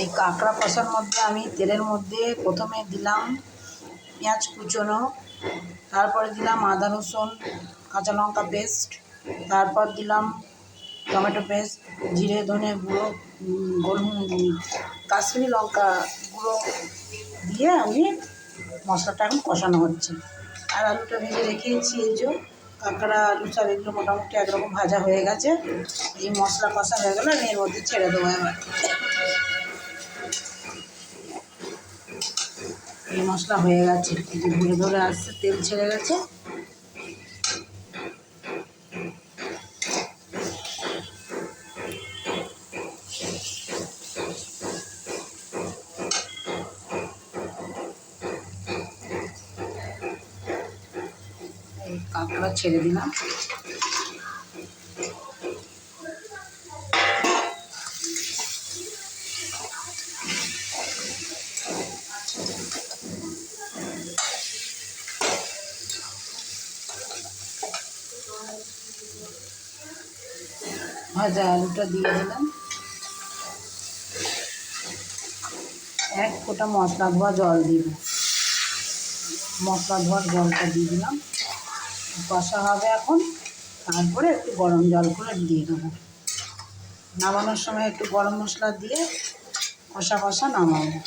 এই কাঁকড়া কষার মধ্যে আমি তেলের মধ্যে প্রথমে দিলাম পেঁয়াজ কুচোনো, তারপরে দিলাম আদা রসুন কাঁচা লঙ্কা পেস্ট, তারপর দিলাম টমেটো পেস্ট, জিরে ধনে গুঁড়ো, কাশ্মীরি লঙ্কা গুঁড়ো দিয়ে আমি মশলাটা এখন কষানো হচ্ছে। আর আলুটা ভেজে রেখেছি, এই যে কাঁকড়া আলু সব এগুলো মোটামুটি একরকম ভাজা হয়ে গেছে। এই মশলা কষা হয়ে গেলে আমি এর মধ্যে ছেড়ে দেবো। এবার এই মশলা হয়ে গেছে, এই যে ধরে ধরে আসছে, তেল ছেড়ে গেছে। এই কাঁকড়া ছেড়ে দিলাম। ভাজা আলুটা দিয়ে দিলাম। এক ফোঁটা মশলা ধোয়া জল দিব, মশলা ধোয়ার জলটা দিয়ে দিলাম। কষা হবে এখন, তারপরে একটু গরম জল করে দিয়ে দেবো। নামানোর সময় একটু গরম মশলা দিয়ে কষা কষা নামাবো।